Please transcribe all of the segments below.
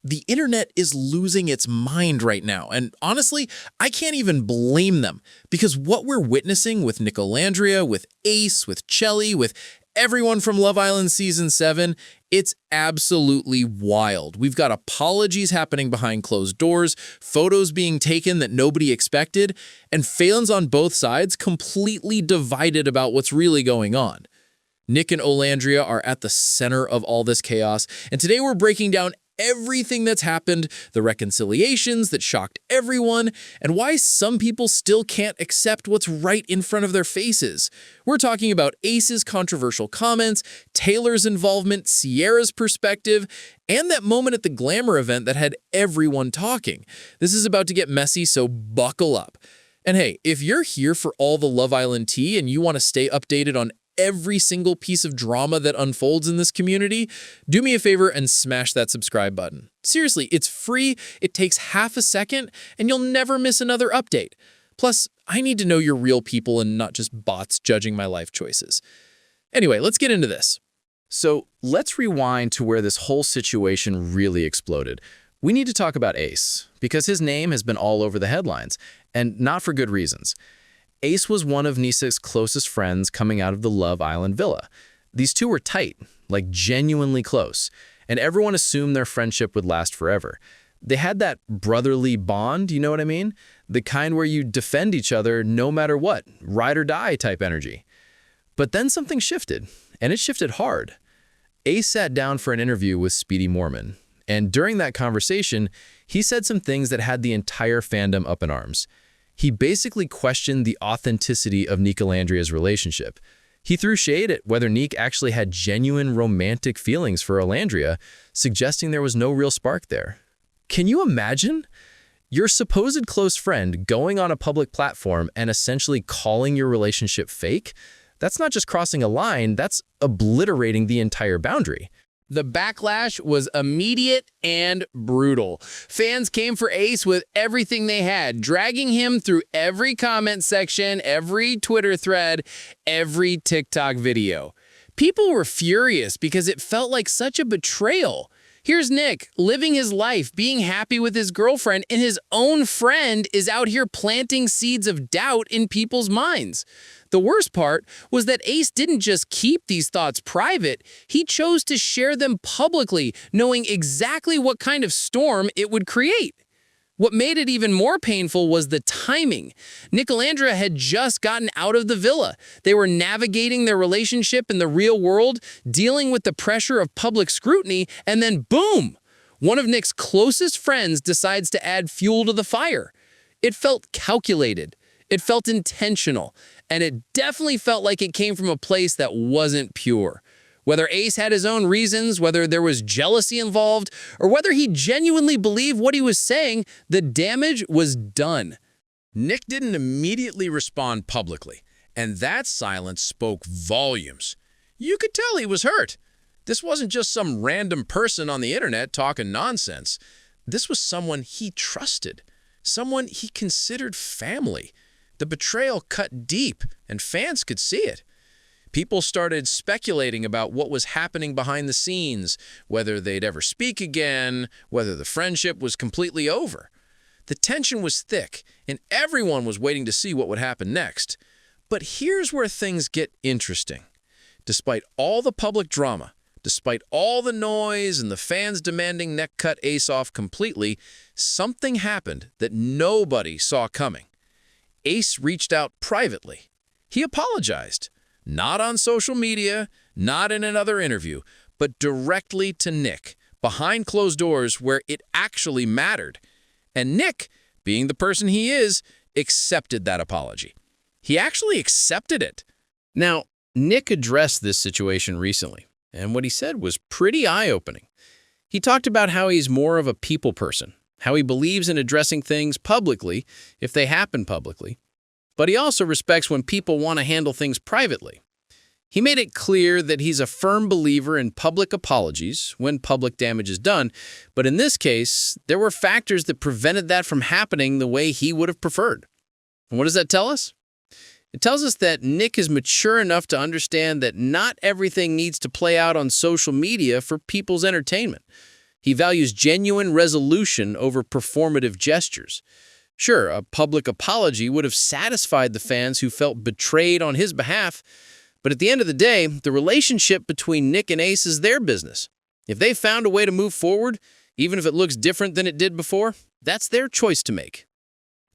The internet is losing its mind right now, and honestly, I can't even blame them, because what we're witnessing with Nicolandria, with Ace, with Chelley, with everyone from Love Island Season 7, it's absolutely wild. We've got apologies happening behind closed doors, photos being taken that nobody expected, and fans on both sides completely divided about what's really going on. Nic and Olandria are at the center of all this chaos, and today we're breaking down everything that's happened, the reconciliations that shocked everyone, and why some people still can't accept what's right in front of their faces. We're talking about Ace's controversial comments, Taylor's involvement, Sierra's perspective, and that moment at the Glamour event that had everyone talking. This is about to get messy, so buckle up. And hey, if you're here for all the Love Island tea and you want to stay updated on every single piece of drama that unfolds in this community, do me a favor and smash that subscribe button. Seriously, it's free, it takes half a second, and you'll never miss another update. Plus, I need to know you're real people and not just bots judging my life choices. Anyway, let's get into this. So let's rewind to where this whole situation really exploded. We need to talk about Ace, because his name has been all over the headlines, and not for good reasons. Ace was one of Nisa's closest friends coming out of the Love Island villa. These two were tight, like genuinely close, and everyone assumed their friendship would last forever. They had that brotherly bond, you know what I mean? The kind where you defend each other no matter what, ride or die type energy. But then something shifted, and it shifted hard. Ace sat down for an interview with Speedy Mormon, and during that conversation, he said some things that had the entire fandom up in arms. He basically questioned the authenticity of Nicolandria's relationship. He threw shade at whether Nic actually had genuine romantic feelings for Alandria, suggesting there was no real spark there. Can you imagine? Your supposed close friend going on a public platform and essentially calling your relationship fake? That's not just crossing a line, that's obliterating the entire boundary. The backlash was immediate and brutal. Fans came for Ace with everything they had, dragging him through every comment section, every Twitter thread, every TikTok video. People were furious because it felt like such a betrayal. Here's Nic, living his life, being happy with his girlfriend, and his own friend is out here planting seeds of doubt in people's minds. The worst part was that Ace didn't just keep these thoughts private, he chose to share them publicly, knowing exactly what kind of storm it would create. What made it even more painful was the timing. Nicolandria had just gotten out of the villa. They were navigating their relationship in the real world, dealing with the pressure of public scrutiny, and then boom! One of Nic's closest friends decides to add fuel to the fire. It felt calculated. It felt intentional, and it definitely felt like it came from a place that wasn't pure. Whether Ace had his own reasons, whether there was jealousy involved, or whether he genuinely believed what he was saying, the damage was done. Nic didn't immediately respond publicly, and that silence spoke volumes. You could tell he was hurt. This wasn't just some random person on the internet talking nonsense. This was someone he trusted, someone he considered family. The betrayal cut deep, and fans could see it. People started speculating about what was happening behind the scenes, whether they'd ever speak again, whether the friendship was completely over. The tension was thick, and everyone was waiting to see what would happen next. But here's where things get interesting. Despite all the public drama, despite all the noise and the fans demanding Nic cut Ace off completely, something happened that nobody saw coming. Ace reached out privately. He apologized. Not on social media, not in another interview, but directly to Nic, behind closed doors where it actually mattered. And Nic, being the person he is, accepted that apology. He actually accepted it. Now, Nic addressed this situation recently, and what he said was pretty eye-opening. He talked about how he's more of a people person, how he believes in addressing things publicly if they happen publicly, but he also respects when people want to handle things privately. He made it clear that he's a firm believer in public apologies when public damage is done, but in this case, there were factors that prevented that from happening the way he would have preferred. And what does that tell us? It tells us that Nic is mature enough to understand that not everything needs to play out on social media for people's entertainment. He values genuine resolution over performative gestures. Sure, a public apology would have satisfied the fans who felt betrayed on his behalf, but at the end of the day, the relationship between Nic and Ace is their business. If they found a way to move forward, even if it looks different than it did before, that's their choice to make.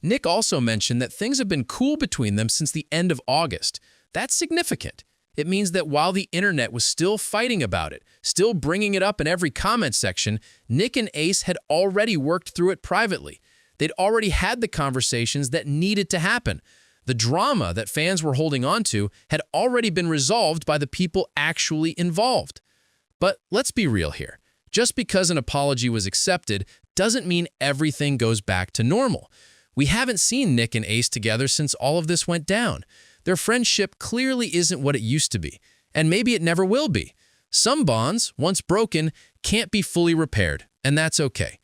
Nic also mentioned that things have been cool between them since the end of August. That's significant. It means that while the internet was still fighting about it, still bringing it up in every comment section, Nic and Ace had already worked through it privately. They'd already had the conversations that needed to happen. The drama that fans were holding on to had already been resolved by the people actually involved. But let's be real here. Just because an apology was accepted doesn't mean everything goes back to normal. We haven't seen Nic and Ace together since all of this went down. Their friendship clearly isn't what it used to be, and maybe it never will be. Some bonds, once broken, can't be fully repaired, and that's okay.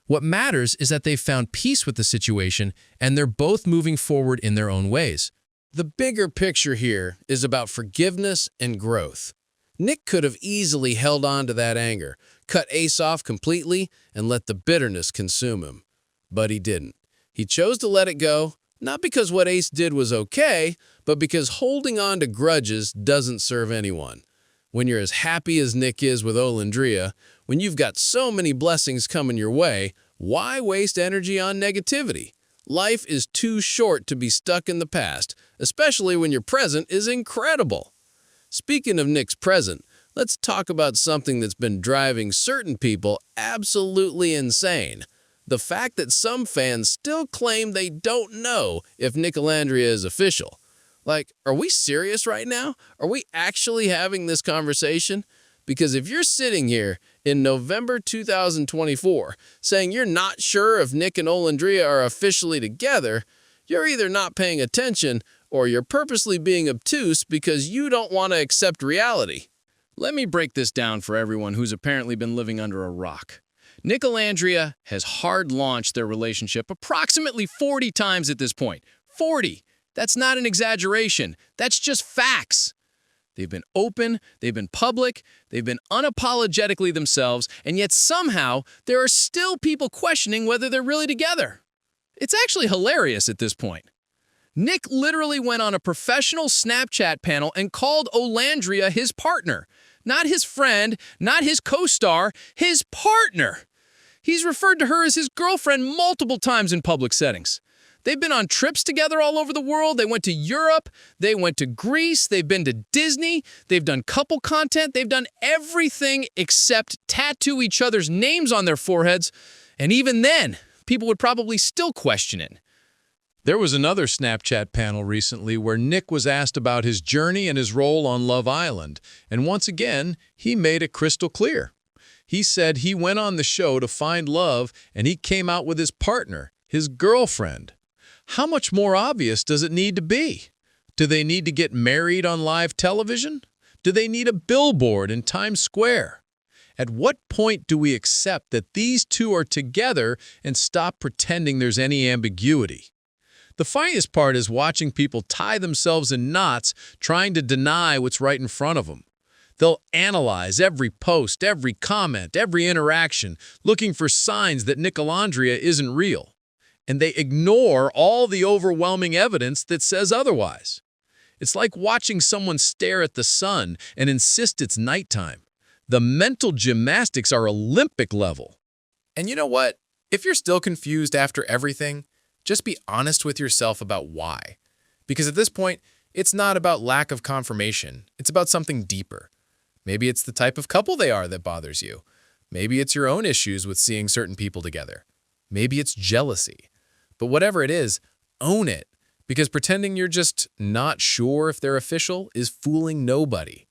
What matters is that they've found peace with the situation, and they're both moving forward in their own ways. The bigger picture here is about forgiveness and growth. Nic could have easily held on to that anger, cut Ace off completely, and let the bitterness consume him. But he didn't. He chose to let it go, not because what Ace did was okay, but because holding on to grudges doesn't serve anyone. When you're as happy as Nic is with Olandria, when you've got so many blessings coming your way, why waste energy on negativity? Life is too short to be stuck in the past, especially when your present is incredible. Speaking of Nic's present, let's talk about something that's been driving certain people absolutely insane. The fact that some fans still claim they don't know if Nicolandria is official. Like, are we serious right now? Are we actually having this conversation? Because if you're sitting here in November 2024 saying you're not sure if Nic and Olandria are officially together, you're either not paying attention or you're purposely being obtuse because you don't want to accept reality. Let me break this down for everyone who's apparently been living under a rock. Nicolandria has hard-launched their relationship approximately 40 times at this point. 40! That's not an exaggeration. That's just facts. They've been open, they've been public, they've been unapologetically themselves, and yet somehow there are still people questioning whether they're really together. It's actually hilarious at this point. Nic literally went on a professional Snapchat panel and called Olandria his partner. Not his friend, not his co-star, his partner. He's referred to her as his girlfriend multiple times in public settings. They've been on trips together all over the world. They went to Europe. They went to Greece. They've been to Disney. They've done couple content. They've done everything except tattoo each other's names on their foreheads. And even then, people would probably still question it. There was another Snapchat panel recently where Nic was asked about his journey and his role on Love Island, and once again, he made it crystal clear. He said he went on the show to find love, and he came out with his partner, his girlfriend. How much more obvious does it need to be? Do they need to get married on live television? Do they need a billboard in Times Square? At what point do we accept that these two are together and stop pretending there's any ambiguity? The funniest part is watching people tie themselves in knots trying to deny what's right in front of them. They'll analyze every post, every comment, every interaction, looking for signs that Nicolandria isn't real. And they ignore all the overwhelming evidence that says otherwise. It's like watching someone stare at the sun and insist it's nighttime. The mental gymnastics are Olympic level. And you know what? If you're still confused after everything, just be honest with yourself about why. Because at this point, it's not about lack of confirmation. It's about something deeper. Maybe it's the type of couple they are that bothers you. Maybe it's your own issues with seeing certain people together. Maybe it's jealousy. But whatever it is, own it. Because pretending you're just not sure if they're official is fooling nobody.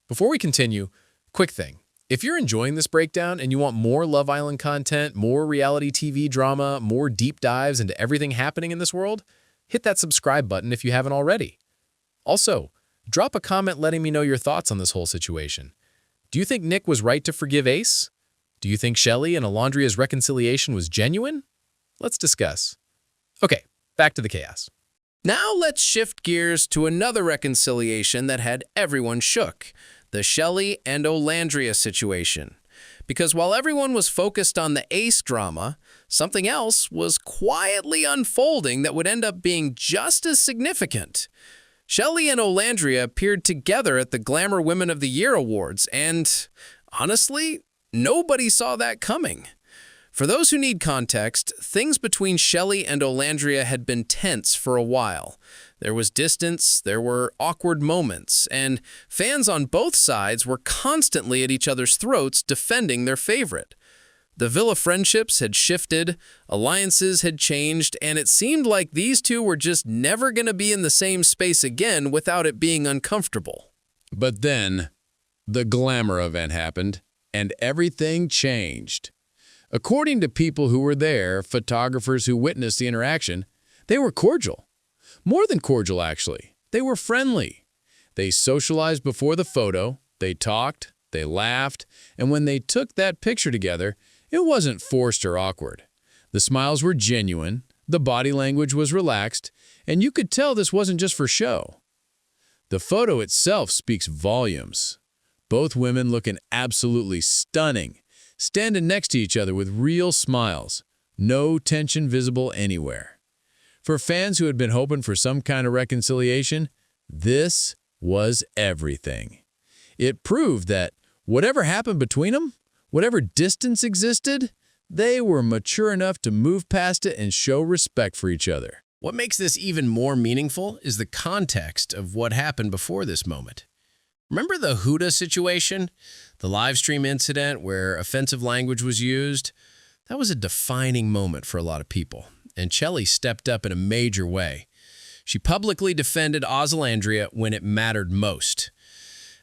Before we continue, quick thing. If you're enjoying this breakdown and you want more Love Island content, more reality TV drama, more deep dives into everything happening in this world, hit that subscribe button if you haven't already. Also, drop a comment letting me know your thoughts on this whole situation. Do you think Nic was right to forgive Ace? Do you think Shelley and Alandria's reconciliation was genuine? Let's discuss. Okay, back to the chaos. Now let's shift gears to another reconciliation that had everyone shook. The Shelley and Alandria situation. Because while everyone was focused on the Ace drama, something else was quietly unfolding that would end up being just as significant. Shelley and Alandria appeared together at the Glamour Women of the Year Awards, and honestly, nobody saw that coming. For those who need context, things between Shelley and Alandria had been tense for a while. There was distance, there were awkward moments, and fans on both sides were constantly at each other's throats defending their favorite. The villa friendships had shifted, alliances had changed, and it seemed like these two were just never going to be in the same space again without it being uncomfortable. But then, the Glamour event happened, and everything changed. According to people who were there, photographers who witnessed the interaction, they were cordial. More than cordial, actually. They were friendly. They socialized before the photo, they talked, they laughed, and when they took that picture together, it wasn't forced or awkward. The smiles were genuine, the body language was relaxed, and you could tell this wasn't just for show. The photo itself speaks volumes. Both women looking absolutely stunning, standing next to each other with real smiles, no tension visible anywhere. For fans who had been hoping for some kind of reconciliation, this was everything. It proved that whatever happened between them, whatever distance existed, they were mature enough to move past it and show respect for each other. What makes this even more meaningful is the context of what happened before this moment. Remember the Huda situation? The live stream incident where offensive language was used? That was a defining moment for a lot of people, and Chelley stepped up in a major way. She publicly defended Alandria when it mattered most.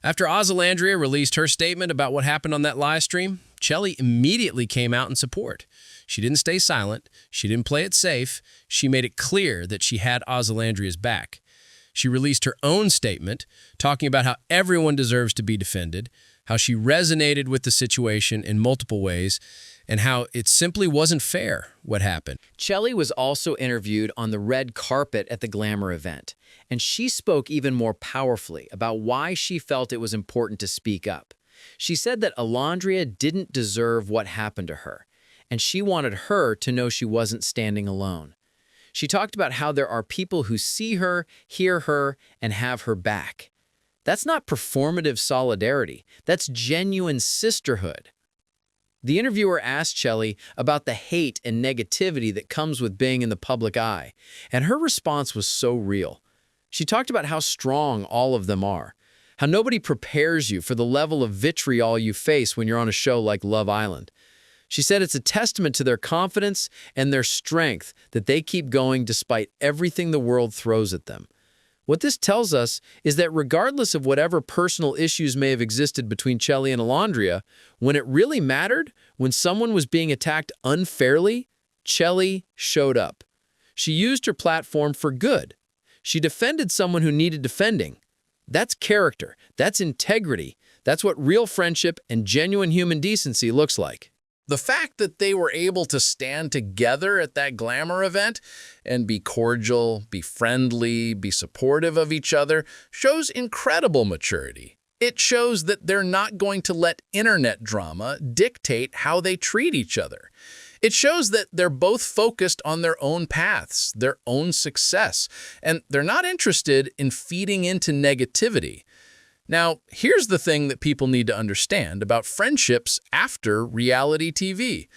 After Alandria released her statement about what happened on that live stream, Chelley immediately came out in support. She didn't stay silent. She didn't play it safe. She made it clear that she had Alandria's back. She released her own statement, talking about how everyone deserves to be defended, how she resonated with the situation in multiple ways, and how it simply wasn't fair what happened. Chelley was also interviewed on the red carpet at the Glamour event, and she spoke even more powerfully about why she felt it was important to speak up. She said that Alandria didn't deserve what happened to her, and she wanted her to know she wasn't standing alone. She talked about how there are people who see her, hear her, and have her back. That's not performative solidarity. That's genuine sisterhood. The interviewer asked Chelley about the hate and negativity that comes with being in the public eye, and her response was so real. She talked about how strong all of them are, how nobody prepares you for the level of vitriol you face when you're on a show like Love Island. She said it's a testament to their confidence and their strength that they keep going despite everything the world throws at them. What this tells us is that regardless of whatever personal issues may have existed between Chelley and Alandria, when it really mattered, when someone was being attacked unfairly, Chelley showed up. She used her platform for good. She defended someone who needed defending. That's character. That's integrity. That's what real friendship and genuine human decency looks like. The fact that they were able to stand together at that Glamour event and be cordial, be friendly, be supportive of each other shows incredible maturity. It shows that they're not going to let internet drama dictate how they treat each other. It shows that they're both focused on their own paths, their own success, and they're not interested in feeding into negativity. Now, here's the thing that people need to understand about friendships after reality TV.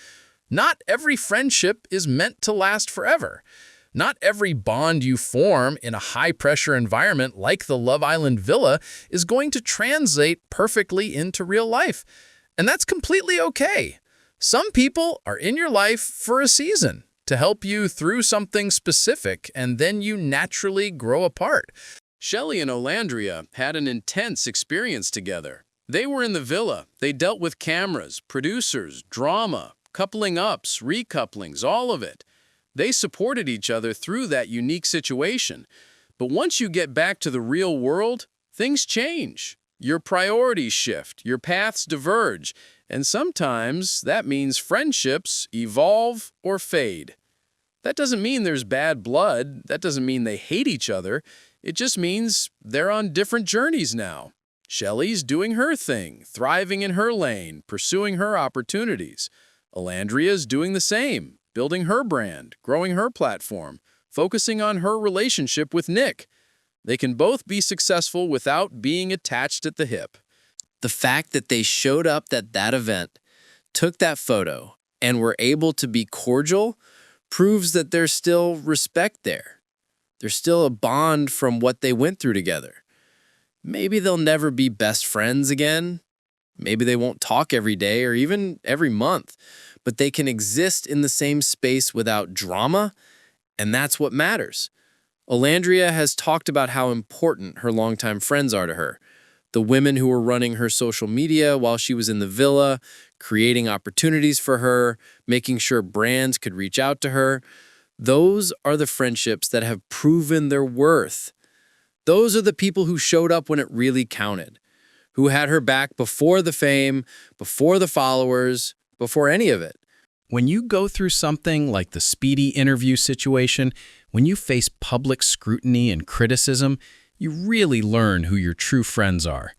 Not every friendship is meant to last forever. Not every bond you form in a high-pressure environment like the Love Island villa is going to translate perfectly into real life. And that's completely okay. Some people are in your life for a season to help you through something specific, and then you naturally grow apart. Shelley and Alandria had an intense experience together. They were in the villa. They dealt with cameras, producers, drama, coupling ups, recouplings, all of it. They supported each other through that unique situation. But once you get back to the real world, things change. Your priorities shift, your paths diverge, and sometimes that means friendships evolve or fade. That doesn't mean there's bad blood. That doesn't mean they hate each other. It just means they're on different journeys now. Shelley's doing her thing, thriving in her lane, pursuing her opportunities. Alandria's doing the same, building her brand, growing her platform, focusing on her relationship with Nic. They can both be successful without being attached at the hip. The fact that they showed up at that event, took that photo, and were able to be cordial proves that there's still respect there. There's still a bond from what they went through together. Maybe they'll never be best friends again. Maybe they won't talk every day or even every month, but they can exist in the same space without drama, and that's what matters. Alandria has talked about how important her longtime friends are to her. The women who were running her social media while she was in the villa, creating opportunities for her, making sure brands could reach out to her. Those are the friendships that have proven their worth. Those are the people who showed up when it really counted, who had her back before the fame, before the followers, before any of it. When you go through something like the Speedy interview situation, when you face public scrutiny and criticism, you really learn who your true friends are.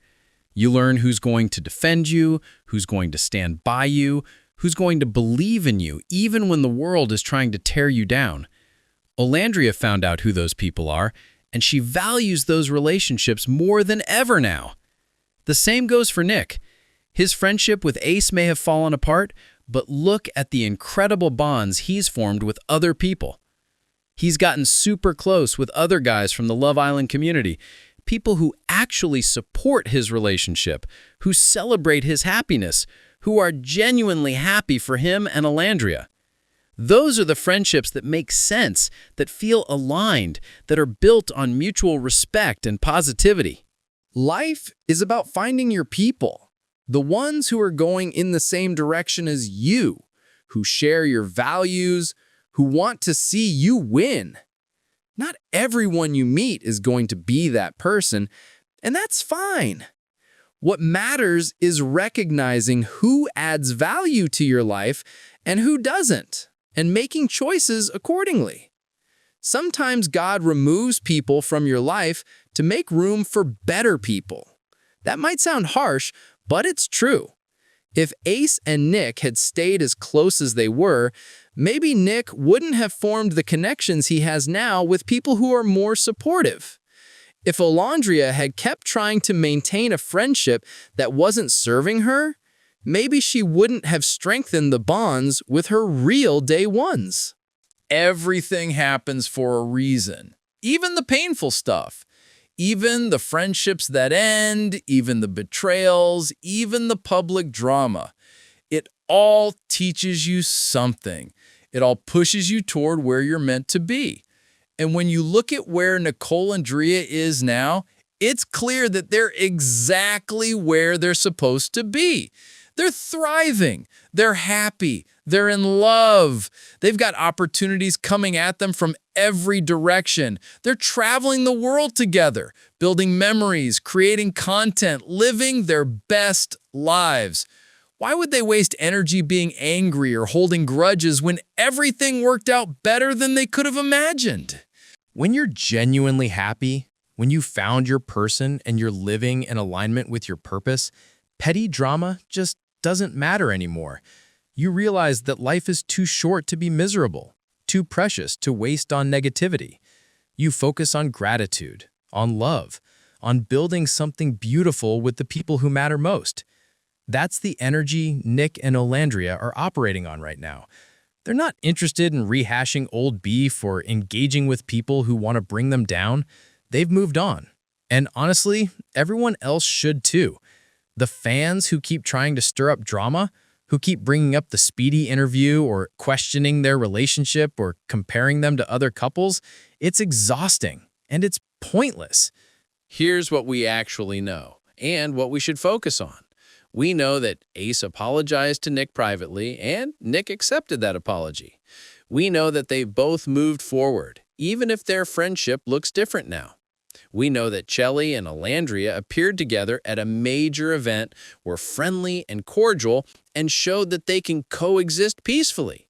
You learn who's going to defend you, who's going to stand by you, who's going to believe in you, even when the world is trying to tear you down. Alandria found out who those people are, and she values those relationships more than ever now. The same goes for Nic. His friendship with Ace may have fallen apart, but look at the incredible bonds he's formed with other people. He's gotten super close with other guys from the Love Island community, people who actually support his relationship, who celebrate his happiness, who are genuinely happy for him and Alandria. Those are the friendships that make sense, that feel aligned, that are built on mutual respect and positivity. Life is about finding your people, the ones who are going in the same direction as you, who share your values, who want to see you win. Not everyone you meet is going to be that person, and that's fine. What matters is recognizing who adds value to your life and who doesn't, and making choices accordingly. Sometimes God removes people from your life to make room for better people. That might sound harsh, but it's true. If Ace and Nic had stayed as close as they were, maybe Nic wouldn't have formed the connections he has now with people who are more supportive. If Alandria had kept trying to maintain a friendship that wasn't serving her, maybe she wouldn't have strengthened the bonds with her real day ones. Everything happens for a reason, even the painful stuff. Even the friendships that end, even the betrayals, even the public drama. It all teaches you something. It all pushes you toward where you're meant to be. And when you look at where Nicolandria is now, it's clear that they're exactly where they're supposed to be. They're thriving. They're happy. They're in love. They've got opportunities coming at them from every direction. They're traveling the world together, building memories, creating content, living their best lives. Why would they waste energy being angry or holding grudges when everything worked out better than they could have imagined? When you're genuinely happy, when you found your person and you're living in alignment with your purpose, petty drama just doesn't matter anymore. You realize that life is too short to be miserable, too precious to waste on negativity. You focus on gratitude, on love, on building something beautiful with the people who matter most. That's the energy Nic and Olandria are operating on right now. They're not interested in rehashing old beef or engaging with people who want to bring them down. They've moved on. And honestly, everyone else should too. The fans who keep trying to stir up drama, who keep bringing up the Speedy interview or questioning their relationship or comparing them to other couples, it's exhausting and it's pointless. Here's what we actually know and what we should focus on. We know that Ace apologized to Nic privately and Nic accepted that apology. We know that they both moved forward, even if their friendship looks different now. We know that Chelley and Alandria appeared together at a major event, were friendly and cordial, and showed that they can coexist peacefully.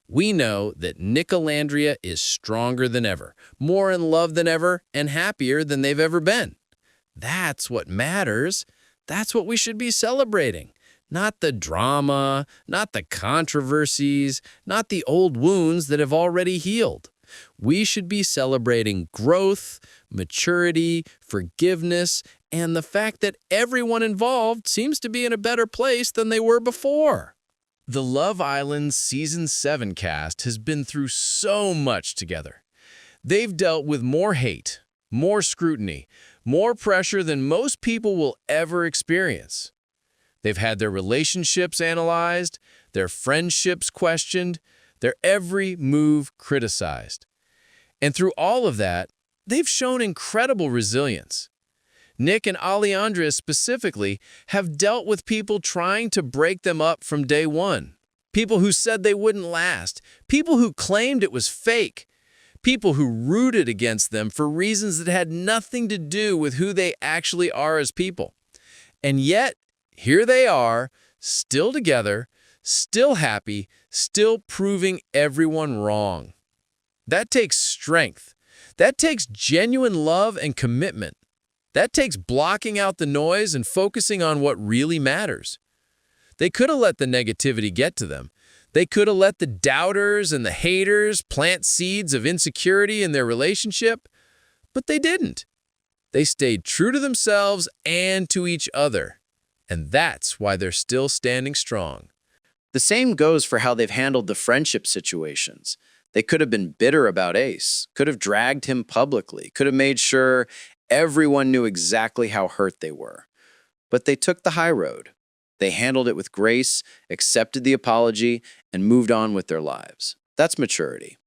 We know that Nicolandria is stronger than ever, more in love than ever, and happier than they've ever been. That's what matters. That's what we should be celebrating. Not the drama, not the controversies, not the old wounds that have already healed. We should be celebrating growth, maturity, forgiveness, and the fact that everyone involved seems to be in a better place than they were before. The Love Island Season 7 cast has been through so much together. They've dealt with more hate, more scrutiny, more pressure than most people will ever experience. They've had their relationships analyzed, their friendships questioned, their every move criticized. And through all of that, they've shown incredible resilience. Nic and Olandria specifically have dealt with people trying to break them up from day one. People who said they wouldn't last. People who claimed it was fake. People who rooted against them for reasons that had nothing to do with who they actually are as people. And yet, here they are, still together, still happy, still proving everyone wrong. That takes strength. That takes genuine love and commitment. That takes blocking out the noise and focusing on what really matters. They could have let the negativity get to them. They could have let the doubters and the haters plant seeds of insecurity in their relationship, but they didn't. They stayed true to themselves and to each other. And that's why they're still standing strong. The same goes for how they've handled the friendship situations. They could have been bitter about Ace, could have dragged him publicly, could have made sure everyone knew exactly how hurt they were. But they took the high road. They handled it with grace, accepted the apology, and moved on with their lives. That's maturity.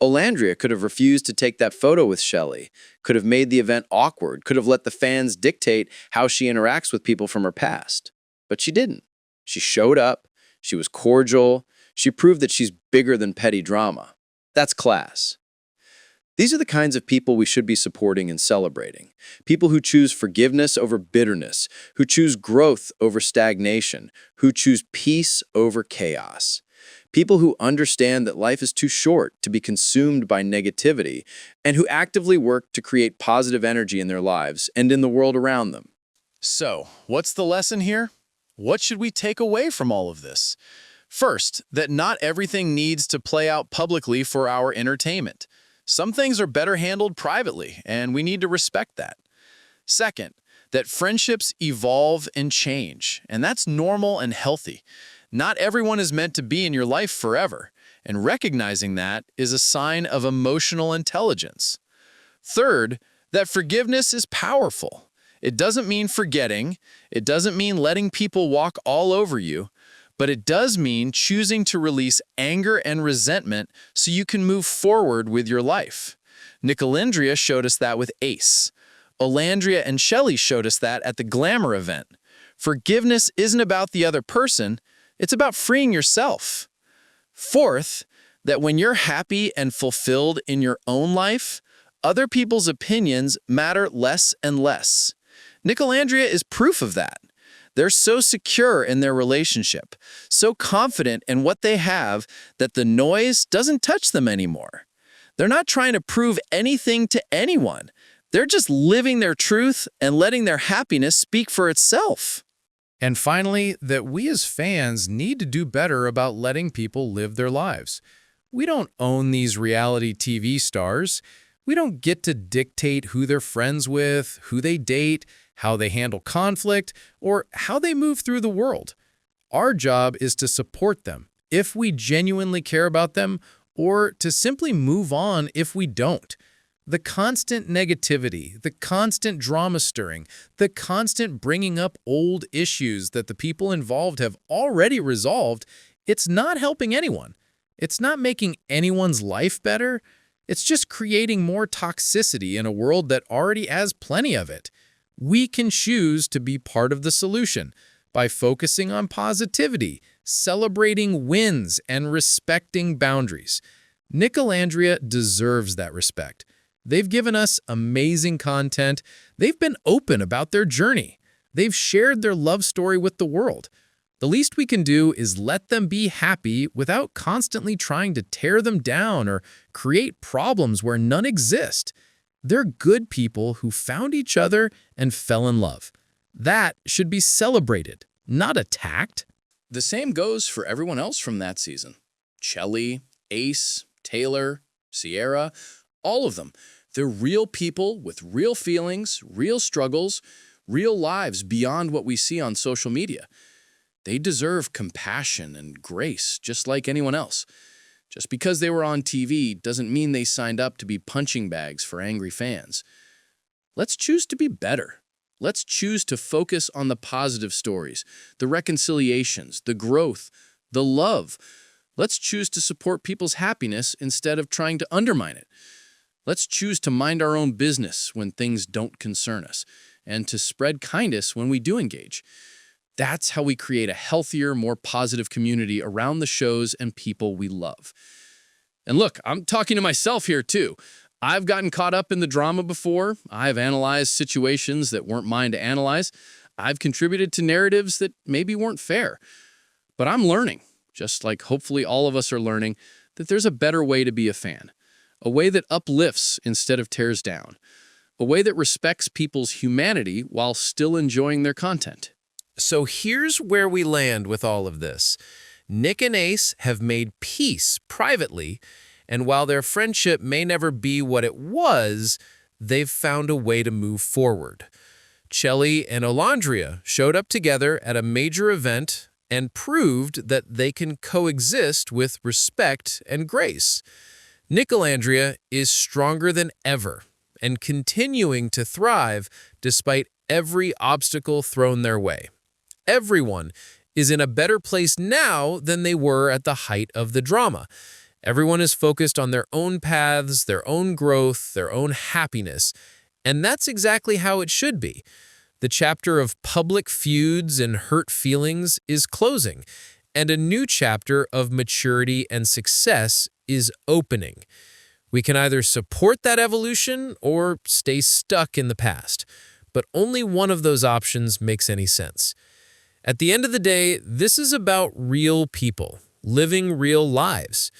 Olandria could have refused to take that photo with Shelley, could have made the event awkward, could have let the fans dictate how she interacts with people from her past. But she didn't. She showed up, she was cordial, she proved that she's bigger than petty drama. That's class. These are the kinds of people we should be supporting and celebrating. People who choose forgiveness over bitterness, who choose growth over stagnation, who choose peace over chaos. People who understand that life is too short to be consumed by negativity and who actively work to create positive energy in their lives and in the world around them. So, what's the lesson here? What should we take away from all of this? First, that not everything needs to play out publicly for our entertainment. Some things are better handled privately, and we need to respect that. Second, that friendships evolve and change, and that's normal and healthy. Not everyone is meant to be in your life forever, and recognizing that is a sign of emotional intelligence. Third, that forgiveness is powerful. It doesn't mean forgetting, it doesn't mean letting people walk all over you, but it does mean choosing to release anger and resentment so you can move forward with your life. Nicolandria showed us that with Ace. Olandria and Shelley showed us that at the Glamour event. Forgiveness isn't about the other person, it's about freeing yourself. Fourth, that when you're happy and fulfilled in your own life, other people's opinions matter less and less. Nicolandria is proof of that. They're so secure in their relationship, so confident in what they have that the noise doesn't touch them anymore. They're not trying to prove anything to anyone. They're just living their truth and letting their happiness speak for itself. And finally, that we as fans need to do better about letting people live their lives. We don't own these reality TV stars. We don't get to dictate who they're friends with, who they date, how they handle conflict, or how they move through the world. Our job is to support them if we genuinely care about them, or to simply move on if we don't. The constant negativity, the constant drama stirring, the constant bringing up old issues that the people involved have already resolved, it's not helping anyone. It's not making anyone's life better. It's just creating more toxicity in a world that already has plenty of it. We can choose to be part of the solution by focusing on positivity, celebrating wins, and respecting boundaries. Nicolandria deserves that respect. They've given us amazing content. They've been open about their journey. They've shared their love story with the world. The least we can do is let them be happy without constantly trying to tear them down or create problems where none exist. They're good people who found each other and fell in love. That should be celebrated, not attacked. The same goes for everyone else from that season. Chelley, Ace, Taylor, Sierra, all of them. They're real people with real feelings, real struggles, real lives beyond what we see on social media. They deserve compassion and grace, just like anyone else. Just because they were on TV doesn't mean they signed up to be punching bags for angry fans. Let's choose to be better. Let's choose to focus on the positive stories, the reconciliations, the growth, the love. Let's choose to support people's happiness instead of trying to undermine it. Let's choose to mind our own business when things don't concern us, and to spread kindness when we do engage. That's how we create a healthier, more positive community around the shows and people we love. And look, I'm talking to myself here too. I've gotten caught up in the drama before. I've analyzed situations that weren't mine to analyze. I've contributed to narratives that maybe weren't fair. But I'm learning, just like hopefully all of us are learning, that there's a better way to be a fan. A way that uplifts instead of tears down. A way that respects people's humanity while still enjoying their content. So here's where we land with all of this. Nic and Ace have made peace privately, and while their friendship may never be what it was, they've found a way to move forward. Shelley and Alandria showed up together at a major event and proved that they can coexist with respect and grace. Nicolandria is stronger than ever and continuing to thrive despite every obstacle thrown their way. Everyone is in a better place now than they were at the height of the drama. Everyone is focused on their own paths, their own growth, their own happiness, and that's exactly how it should be. The chapter of public feuds and hurt feelings is closing, and a new chapter of maturity and success is opening. We can either support that evolution or stay stuck in the past, but only one of those options makes any sense. At the end of the day, this is about real people, living real lives.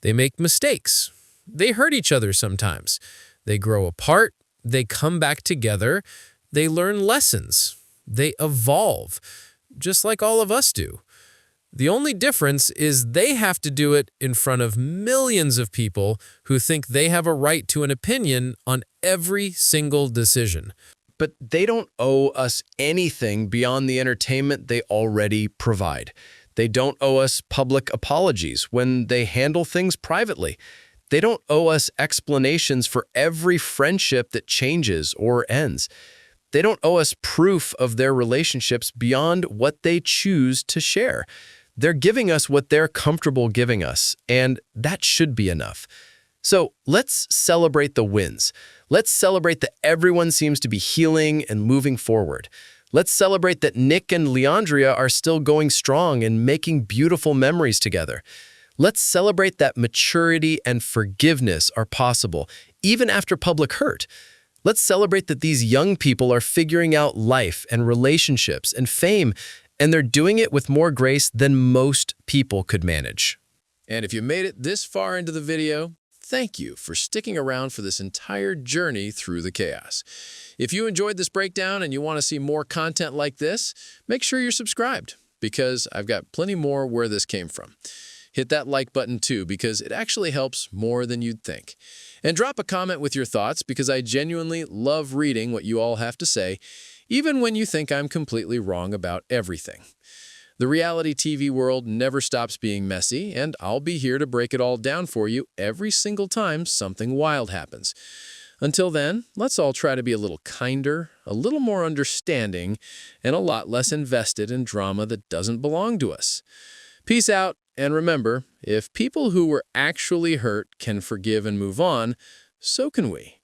They make mistakes. They hurt each other sometimes. They grow apart. They come back together. They learn lessons. They evolve, just like all of us do. The only difference is they have to do it in front of millions of people who think they have a right to an opinion on every single decision. But they don't owe us anything beyond the entertainment they already provide. They don't owe us public apologies when they handle things privately. They don't owe us explanations for every friendship that changes or ends. They don't owe us proof of their relationships beyond what they choose to share. They're giving us what they're comfortable giving us, and that should be enough. So let's celebrate the wins. Let's celebrate that everyone seems to be healing and moving forward. Let's celebrate that Nic and Alandria are still going strong and making beautiful memories together. Let's celebrate that maturity and forgiveness are possible, even after public hurt. Let's celebrate that these young people are figuring out life and relationships and fame, and they're doing it with more grace than most people could manage. And if you made it this far into the video, thank you for sticking around for this entire journey through the chaos. If you enjoyed this breakdown and you want to see more content like this, make sure you're subscribed, because I've got plenty more where this came from. Hit that like button too, because it actually helps more than you'd think. And drop a comment with your thoughts, because I genuinely love reading what you all have to say, even when you think I'm completely wrong about everything. The reality TV world never stops being messy, and I'll be here to break it all down for you every single time something wild happens. Until then, let's all try to be a little kinder, a little more understanding, and a lot less invested in drama that doesn't belong to us. Peace out, and remember, if people who were actually hurt can forgive and move on, so can we.